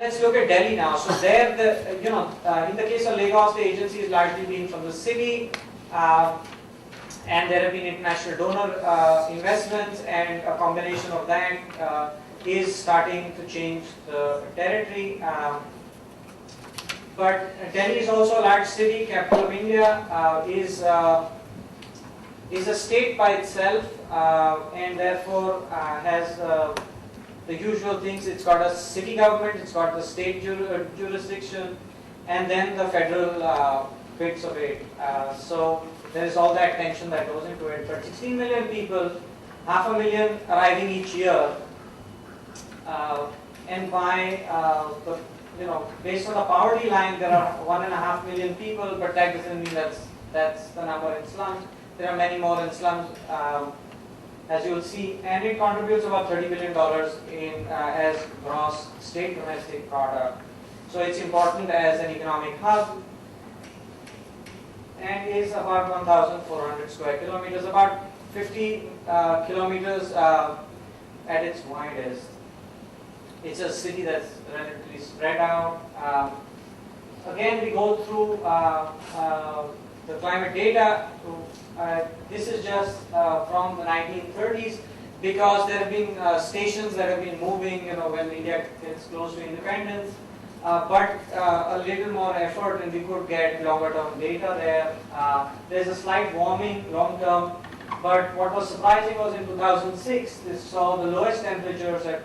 Let's look at Delhi now. So there, in the case of Lagos, the agency is largely being from the city, and there have been international donor investments, and a combination of that is starting to change the territory. But Delhi is also a large city, capital of India, is a state by itself, and therefore has the usual things. It's got a city government, it's got the state jurisdiction, and then the federal bits of it. So there is all that tension that goes into it. But 16 million people, 500,000 arriving each year, and by based on the poverty line, there are 1.5 million people, but that doesn't mean that's the number in slums. There are many more in slums, as you will see, and it contributes about $30 billion in as gross state domestic product. So it's important as an economic hub, and is about 1,400 square kilometers, about 50 kilometers at its widest. It's a city that's relatively spread out. Again, we go through the climate data. This is just from the 1930s, because there have been stations that have been moving, when India gets close to independence. But a little more effort, and we could get longer term data there. There's a slight warming long term, but what was surprising was in 2006, this saw the lowest temperatures at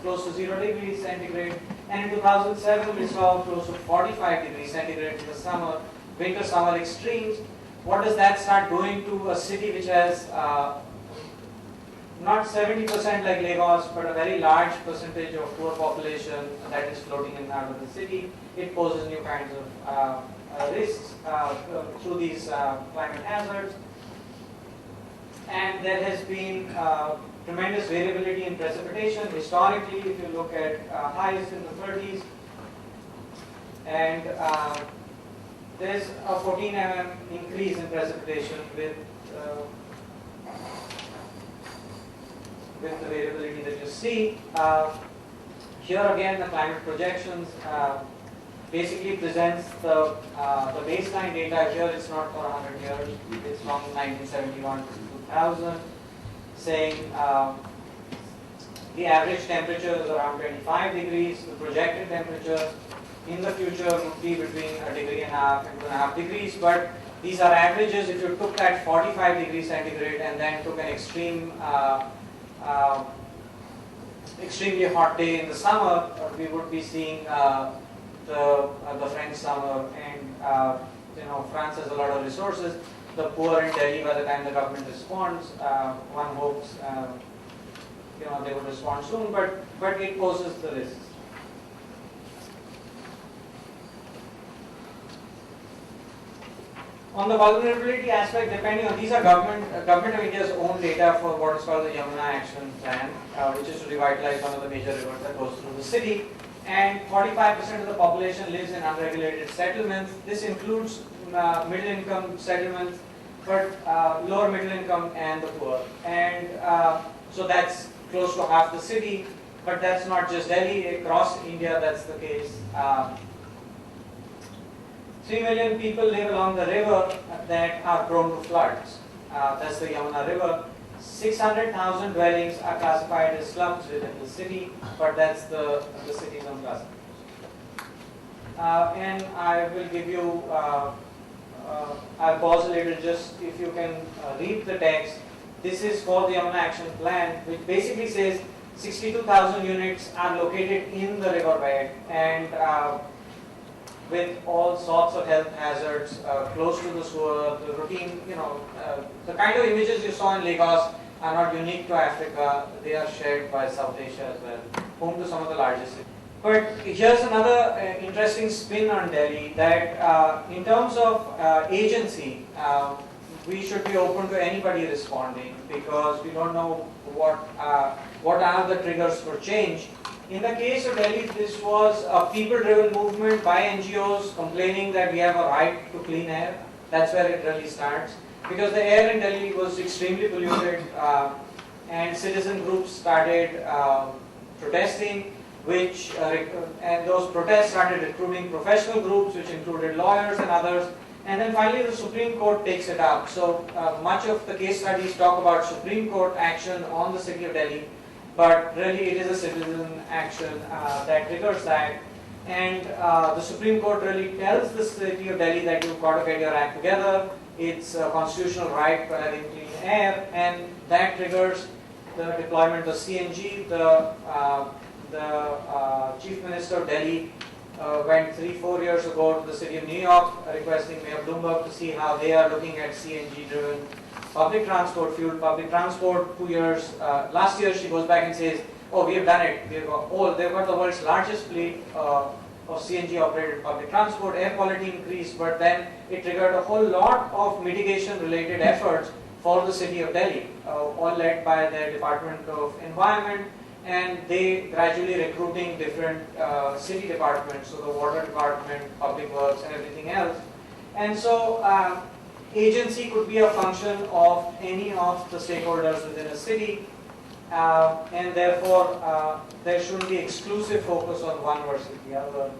close to 0 degrees centigrade, and in 2007 we saw close to 45 degrees centigrade in the summer, winter summer extremes. What does that start doing to a city which has not 70% like Lagos, but a very large percentage of poor population that is floating in and out of the city? It poses new kinds of risks through these climate hazards. And there has been tremendous variability in precipitation. Historically, if you look at highs in the 30s, and there's a 14 mm increase in precipitation with the variability that you see. Here again, the climate projections basically presents the baseline data. Here it's not for 100 years, it's from 1971 to 2000, saying the average temperature is around 25 degrees. The projected temperature in the future would be between 1.5 degrees and 2.5 degrees, but these are averages. If you took that 45 degrees centigrade and then took an extremely hot day in the summer, we would be seeing the French summer, and France has a lot of resources. The poor in Delhi, by the time the government responds, one hopes they would respond soon, but it poses the risks. On the vulnerability aspect, depending on these are government of India's own data for what is called the Yamuna Action Plan, which is to revitalize one of the major rivers that goes through the city. And 45% of the population lives in unregulated settlements. This includes middle-income settlements, but lower middle income and the poor. And so that's close to half the city, but that's not just Delhi. Across India, that's the case. 3 million people live along the river that are prone to floods. That's the Yamuna River. 600,000 dwellings are classified as slums within the city, but that's the city's own classification. And I will give you, I'll pause a little just if you can read the text. This is for the Yamuna Action Plan, which basically says 62,000 units are located in the riverbed, and with all sorts of health hazards, close to the sewer, the routine, the kind of images you saw in Lagos are not unique to Africa. They are shared by South Asia as well, home to some of the largest cities. But here's another interesting spin on Delhi, that in terms of agency, we should be open to anybody responding, because we don't know what are the triggers for change. In the case of Delhi, this was a people-driven movement by NGOs complaining that we have a right to clean air. That's where it really starts, because the air in Delhi was extremely polluted, and citizen groups started protesting. which and those protests started recruiting professional groups, which included lawyers and others. And then finally, the Supreme Court takes it up. So much of the case studies talk about Supreme Court action on the city of Delhi, but really it is a citizen action that triggers that. And the Supreme Court really tells the city of Delhi that you've got to get your act together. It's a constitutional right for having clean air, and that triggers the deployment of CNG. The Chief Minister of Delhi went 3-4 years ago to the city of New York requesting Mayor Bloomberg to see how they are looking at CNG-driven public transport, fueled public transport. 2 years, last year she goes back and says, oh, we have done it. They've got the world's largest fleet of CNG-operated public transport. Air quality increased, but then it triggered a whole lot of mitigation-related efforts for the city of Delhi, all led by the Department of Environment, and they gradually recruiting different city departments, so the water department, public works, and everything else. And so agency could be a function of any of the stakeholders within a city, and therefore there shouldn't be exclusive focus on one versus the other.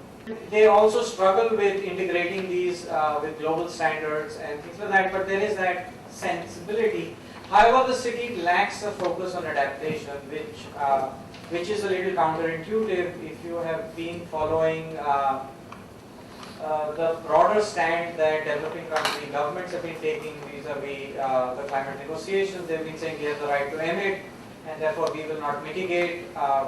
They also struggle with integrating these with global standards and things like that, but there is that sensibility. However, the city lacks a focus on adaptation, which is a little counterintuitive if you have been following the broader stand that developing country governments have been taking vis-a-vis the climate negotiations. They've been saying we have the right to emit, and therefore we will not mitigate.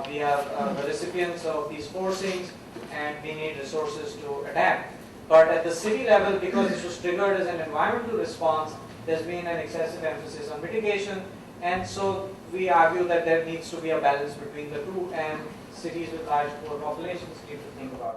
We are the recipients of these forcings, and we need resources to adapt. But at the city level, because this was triggered as an environmental response, there's been an excessive emphasis on mitigation, and so we argue that there needs to be a balance between the two, and cities with large poor populations need to think about it.